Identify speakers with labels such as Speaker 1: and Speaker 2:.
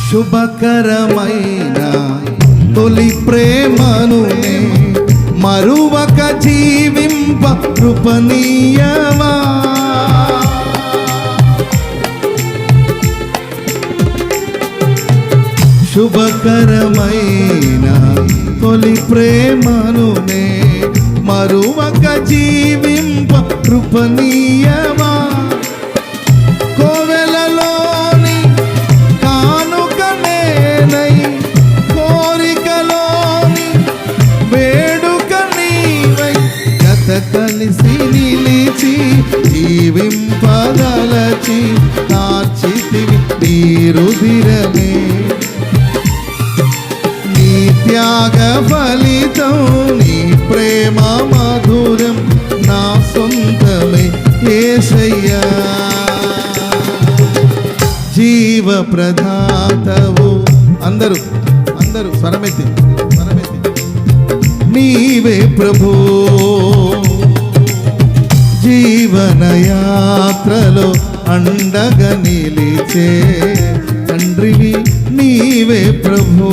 Speaker 1: శుభకరమైన తొలి ప్రేమను మరువక జీవింప కృపనీయమా. శుభకరమైన తొలి ప్రేమను మరువక జీవింప కృపనీయమా. కోవెలలోని కానుక నేనై కోరికలోని వేడుక నీవై గత కలిసి నిలిచి జీవింపగలచి కార్చితివి నీ రుధిరమే. నీ త్యాగ ఫలితం నీ ప్రేమ మధురం నా సొంతమే యేసయ్యా. జీవ ప్రదాతవు అందరూ స్వరమెత్తి నీవే ప్రభు. జీవన యాత్రలో అండగా నిలిచే తండ్రివి నీవే ప్రభు.